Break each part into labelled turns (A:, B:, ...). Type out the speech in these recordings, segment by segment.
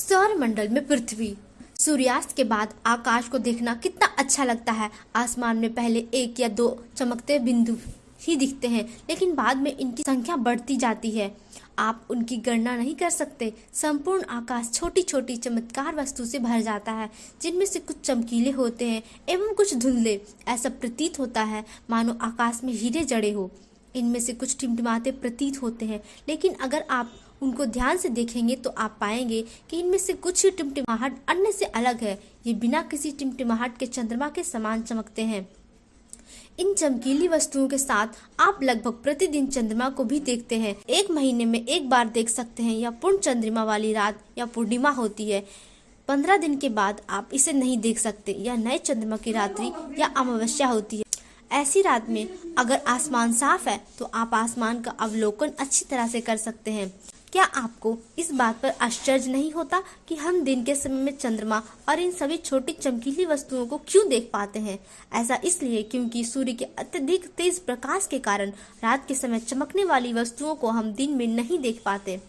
A: सौरमंडल में पृथ्वी। सूर्यास्त के बाद आकाश को देखना कितना अच्छा लगता है। आसमान में पहले एक या दो चमकते बिंदु ही दिखते हैं, लेकिन बाद में इनकी संख्या बढ़ती जाती है। आप उनकी गणना नहीं कर सकते। संपूर्ण आकाश छोटी छोटी चमत्कार वस्तु से भर जाता है, जिनमें से कुछ चमकीले होते हैं एवं कुछ धुंधले। ऐसा प्रतीत होता है मानो आकाश में हीरे जड़े हो। इनमें से कुछ टिमटिमाते प्रतीत होते हैं, लेकिन अगर आप उनको ध्यान से देखेंगे तो आप पाएंगे कि इनमें से कुछ ही टिमटिमाहट अन्य से अलग है। ये बिना किसी टिमटिमाहट के चंद्रमा के समान चमकते हैं। इन चमकीली वस्तुओं के साथ आप लगभग प्रतिदिन चंद्रमा को भी देखते हैं। एक महीने में एक बार देख सकते हैं। यह पूर्ण चंद्रमा वाली रात या पूर्णिमा होती है। 15 दिन के बाद आप इसे नहीं देख सकते। यह नए चंद्रमा की रात्रि या अमावस्या होती है। ऐसी रात में अगर आसमान साफ है तो आप आसमान का अवलोकन अच्छी तरह से कर सकते हैं। क्या आपको इस बात पर आश्चर्य नहीं होता कि हम दिन के समय में चंद्रमा और इन सभी छोटी चमकीली वस्तुओं को क्यों देख पाते हैं? ऐसा इसलिए क्योंकि सूर्य के अत्यधिक तेज प्रकाश के कारण रात के समय चमकने वाली वस्तुओं को हम दिन में नहीं देख पाते।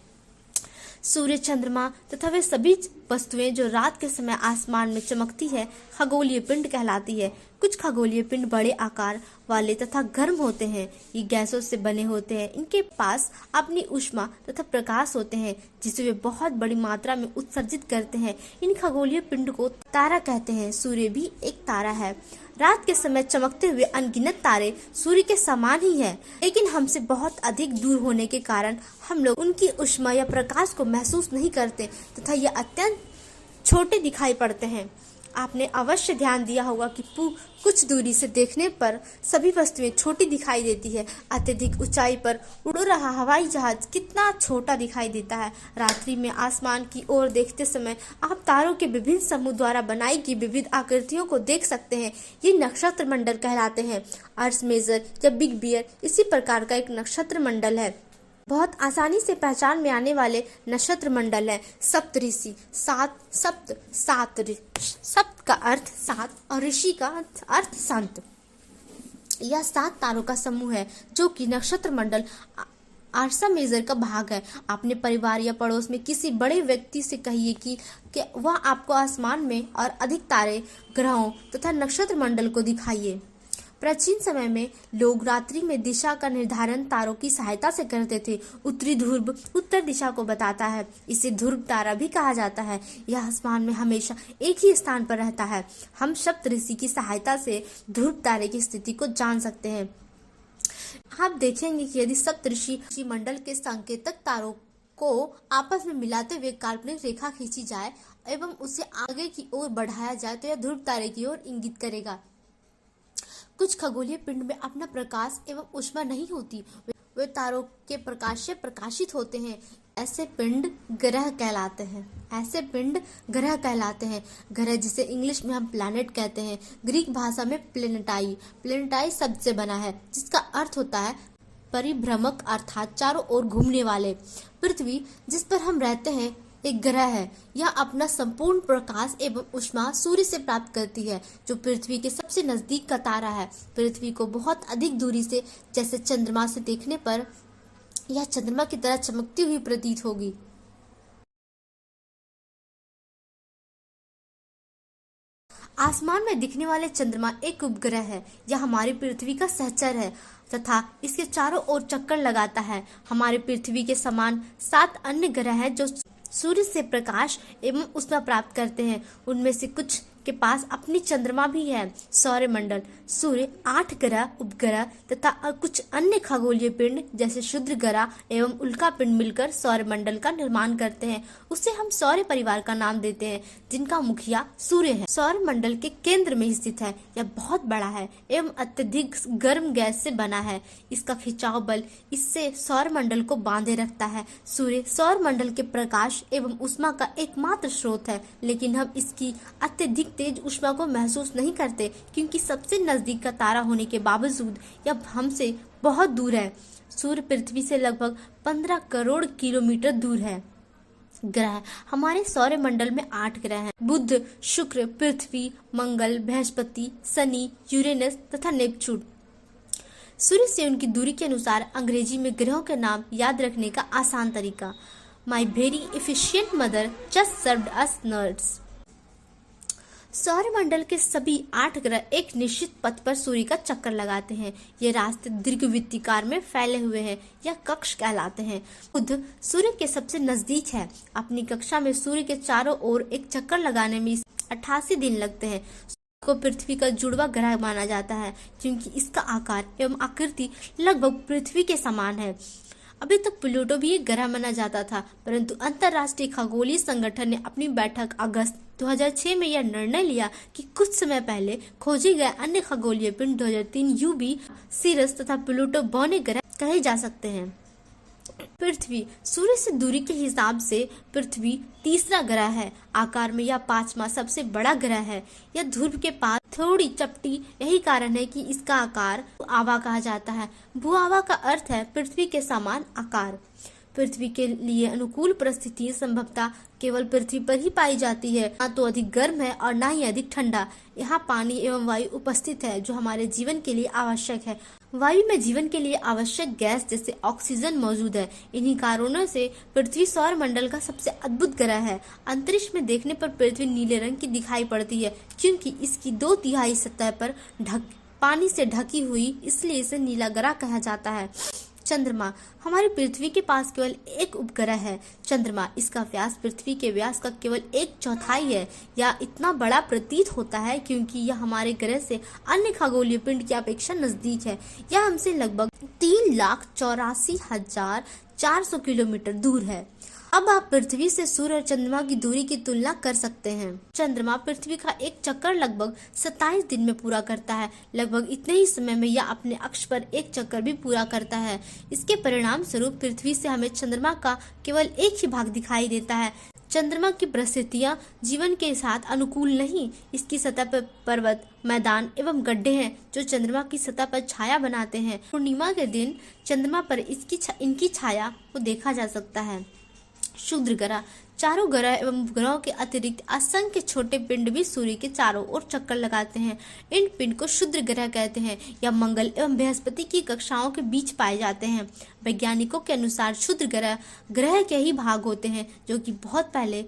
A: सूर्य, चंद्रमा तथा वे सभी वस्तुएं जो रात के समय आसमान में चमकती है खगोलीय पिंड कहलाती है। कुछ खगोलीय पिंड बड़े आकार वाले तथा गर्म होते हैं। ये गैसों से बने होते हैं। इनके पास अपनी ऊष्मा तथा प्रकाश होते हैं, जिसे वे बहुत बड़ी मात्रा में उत्सर्जित करते हैं। इन खगोलीय पिंड को तारा कहते हैं। सूर्य भी एक तारा है। रात के समय चमकते हुए अनगिनत तारे सूर्य के समान ही है, लेकिन हमसे बहुत अधिक दूर होने के कारण हम लोग उनकी ऊष्मा या प्रकाश को महसूस नहीं करते तथा ये अत्यंत छोटे दिखाई पड़ते हैं। आपने अवश्य ध्यान दिया होगा कि कुछ दूरी से देखने पर सभी वस्तुएं छोटी दिखाई देती है। अत्यधिक ऊंचाई पर उड़ रहा हवाई जहाज कितना छोटा दिखाई देता है। रात्रि में आसमान की ओर देखते समय आप तारों के विभिन्न समूह द्वारा बनाई गई विविध आकृतियों को देख सकते हैं। ये नक्षत्र मंडल कहलाते हैं। अर्थ मेजर या बिग बियर इसी प्रकार का एक नक्षत्र मंडल है। बहुत आसानी से पहचान में आने वाले नक्षत्र मंडल है। सप्तऋषि, सप्त का अर्थ सात और ऋषि का अर्थ संत। यह 7 तारों का समूह है जो कि नक्षत्र मंडल आर्सा मेजर का भाग है। अपने परिवार या पड़ोस में किसी बड़े व्यक्ति से कहिए कि वह आपको आसमान में और अधिक तारे, ग्रहों तथा नक्षत्र मंडल को दिखाइए। प्राचीन समय में लोग रात्रि में दिशा का निर्धारण तारों की सहायता से करते थे। उत्तरी ध्रुव उत्तर दिशा को बताता है। इसे ध्रुव तारा भी कहा जाता है। यह आसमान में हमेशा एक ही स्थान पर रहता है। हम सप्तऋषि की सहायता से ध्रुव तारे की स्थिति को जान सकते हैं। आप देखेंगे कि यदि सप्तऋषि मंडल के संकेतक तारों को आपस में मिलाते हुए काल्पनिक रेखा खींची जाए एवं उसे आगे की ओर बढ़ाया जाए तो यह ध्रुव तारे की ओर इंगित करेगा। कुछ खगोलीय पिंड में अपना प्रकाश एवं ऊष्मा नहीं होती। वे तारों के प्रकाश से प्रकाशित होते हैं। ऐसे पिंड ग्रह कहलाते हैं। ग्रह जिसे इंग्लिश में हम प्लैनेट कहते हैं। ग्रीक भाषा में प्लेनेटाई शब्द से बना है, जिसका अर्थ होता है परिभ्रमक, अर्थात चारों ओर घूमने वाले। पृथ्वी जिस पर हम रहते हैं एक ग्रह है। यह अपना संपूर्ण प्रकाश एवं ऊष्मा सूर्य से प्राप्त करती है, जो पृथ्वी के सबसे नजदीक का तारा है। पृथ्वी को बहुत अधिक दूरी से जैसे चंद्रमा से देखने पर यह चंद्रमा की तरह चमकती हुई प्रतीत होगी। आसमान में दिखने वाले चंद्रमा एक उपग्रह है। यह हमारी पृथ्वी का सहचर है तथा इसके चारों ओर चक्कर लगाता है। हमारी पृथ्वी के समान 7 अन्य ग्रह हैं जो सूर्य से प्रकाश एवं ऊष्मा प्राप्त करते हैं। उनमें से कुछ के पास अपनी चंद्रमा भी है। सौरमंडल सूर्य, 8 ग्रह, उपग्रह तथा कुछ अन्य खगोलीय पिंड जैसे क्षुद्र ग्रह एवं उल्का पिंड मिलकर सौरमंडल का निर्माण करते हैं। उसे हम सौर परिवार का नाम देते हैं, जिनका मुखिया सूर्य है। सौरमंडल के केंद्र में स्थित है। यह बहुत बड़ा है एवं अत्यधिक गर्म गैस से बना है। इसका खिंचाव बल इससे सौरमंडल को बांधे रखता है। सूर्य सौरमंडल के प्रकाश एवं ऊष्मा का एकमात्र स्रोत है, लेकिन हम इसकी अत्यधिक तेज ऊष्मा को महसूस नहीं करते, क्योंकि सबसे नजदीक का तारा होने के बावजूद यह हमसे बहुत दूर है। सूर्य पृथ्वी से लगभग 15 करोड़ किलोमीटर दूर है। ग्रह हमारे सौरमंडल में 8 ग्रह हैं। बुध, शुक्र, पृथ्वी, मंगल, बृहस्पति, शनि, यूरेनस तथा नेपच्यून। सूर्य से उनकी दूरी के अनुसार अंग्रेजी में ग्रहों के नाम याद रखने का आसान तरीका। My very efficient mother just served us nuts. सौरमंडल के सभी 8 ग्रह एक निश्चित पथ पर सूर्य का चक्कर लगाते हैं। ये रास्ते दीर्घवृत्ताकार में फैले हुए हैं या कक्ष कहलाते हैं। बुध सूर्य के सबसे नजदीक है। अपनी कक्षा में सूर्य के चारों ओर एक चक्कर लगाने में 88 दिन लगते हैं। सूर्य को पृथ्वी का जुड़वा ग्रह माना जाता है क्योंकि इसका आकार एवं आकृति लगभग पृथ्वी के समान है। अभी तक प्लूटो भी एक ग्रह माना जाता था, परंतु अंतर्राष्ट्रीय खगोलीय संगठन ने अपनी बैठक अगस्त 2006 में यह निर्णय लिया कि कुछ समय पहले खोजे गए अन्य खगोलीय पिंड 2003 यूबी, सीरस तथा प्लूटो बौने ग्रह कहे जा सकते हैं। पृथ्वी सूर्य से दूरी के हिसाब से पृथ्वी तीसरा ग्रह है। आकार में यह 5वां सबसे बड़ा ग्रह है। यह ध्रुव के पास थोड़ी चपटी, यही कारण है कि इसका आकार भू-आवा कहा जाता है। भू-आवा का अर्थ है पृथ्वी के समान आकार। पृथ्वी के लिए अनुकूल परिस्थिति संभवतः केवल पृथ्वी पर ही पाई जाती है। ना तो अधिक गर्म है और ना ही अधिक ठंडा। यहाँ पानी एवं वायु उपस्थित है जो हमारे जीवन के लिए आवश्यक है। वायु में जीवन के लिए आवश्यक गैस जैसे ऑक्सीजन मौजूद है। इन्हीं कारणों से पृथ्वी सौर मंडल का सबसे अद्भुत ग्रह है। अंतरिक्ष में देखने पर पृथ्वी नीले रंग की दिखाई पड़ती है क्योंकि इसकी 2/3 सतह पर पानी से ढकी हुई, इसलिए इसे नीला ग्रह कहा जाता है। चंद्रमा हमारी पृथ्वी के पास केवल एक उपग्रह है। चंद्रमा, इसका व्यास पृथ्वी के व्यास का केवल 1/4 है। यह इतना बड़ा प्रतीत होता है क्योंकि यह हमारे ग्रह से अन्य खगोलीय पिंड की अपेक्षा नजदीक है। यह हमसे लगभग 3,84,400 किलोमीटर दूर है। अब आप पृथ्वी से सूर्य और चंद्रमा की दूरी की तुलना कर सकते हैं। चंद्रमा पृथ्वी का एक चक्कर लगभग 27 दिन में पूरा करता है। लगभग इतने ही समय में यह अपने अक्ष पर एक चक्कर भी पूरा करता है। इसके परिणाम स्वरूप पृथ्वी से हमें चंद्रमा का केवल एक ही भाग दिखाई देता है। चंद्रमा की परिस्थितियां जीवन के साथ अनुकूल नहीं। इसकी सतह पर पर्वत, मैदान एवं गड्ढे हैं जो चंद्रमा की सतह पर छाया बनाते हैं। पूर्णिमा के दिन चंद्रमा पर इनकी छाया को देखा जा सकता है। क्षुद्र ग्रह, चारों ग्रह एवं ग्रहों के अतिरिक्त असंख्य छोटे पिंड भी सूर्य के चारों ओर चक्कर लगाते हैं। इन पिंड को क्षुद्र ग्रह कहते हैं। यह मंगल एवं बृहस्पति की कक्षाओं के बीच पाए जाते हैं। वैज्ञानिकों के अनुसार क्षुद्र ग्रह के ही भाग होते हैं जो कि बहुत पहले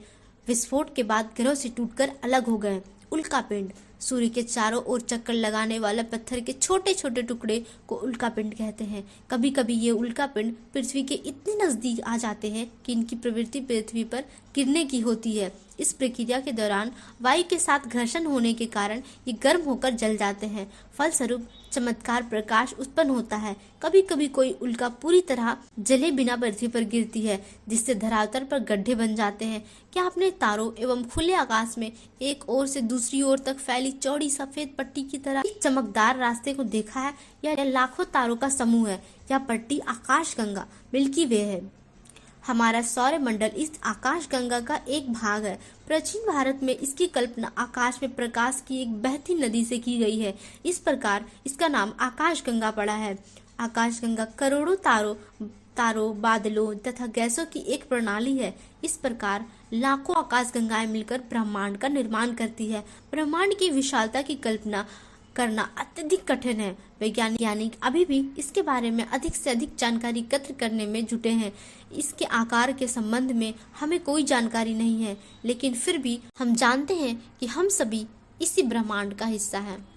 A: विस्फोट के बाद ग्रहों से टूटकर अलग हो गए। उल्का पिंड, सूर्य के चारों ओर चक्कर लगाने वाला पत्थर के छोटे छोटे टुकड़े को उल्का पिंड कहते हैं। कभी कभी ये उल्का पिंड पृथ्वी के इतने नजदीक आ जाते हैं कि इनकी प्रवृत्ति पृथ्वी पर गिरने की होती है। इस प्रक्रिया के दौरान वायु के साथ घर्षण होने के कारण ये गर्म होकर जल जाते हैं। फलस्वरूप चमत्कार प्रकाश उत्पन्न होता है। कभी कभी कोई उल्का पूरी तरह जले बिना पृथ्वी पर गिरती है जिससे धरातल पर गड्ढे बन जाते हैं। क्या आपने तारों एवं खुले आकाश में एक ओर से दूसरी ओर तक फैली चौड़ी सफेद पट्टी की तरह एक चमकदार रास्ते को देखा है? यह लाखों तारों का समूह है। यह पट्टी आकाशगंगा मिल्की वे है। हमारा सौर मंडल इस आकाशगंगा का एक भाग है। प्राचीन भारत में इसकी कल्पना आकाश में प्रकाश की एक बहती नदी से की गई है। इस प्रकार इसका नाम आकाशगंगा पड़ा है। आकाशगंगा करोड़ों तारों, बादलों तथा गैसों की एक प्रणाली है। इस प्रकार लाखों आकाशगंगाएं मिलकर ब्रह्मांड का निर्माण करती है। ब्रह्मांड की विशालता की कल्पना करना अत्यधिक कठिन है। वैज्ञानिक अभी भी इसके बारे में अधिक से अधिक जानकारी एकत्र करने में जुटे हैं। इसके आकार के संबंध में हमें कोई जानकारी नहीं है, लेकिन फिर भी हम जानते हैं कि हम सभी इसी ब्रह्मांड का हिस्सा हैं।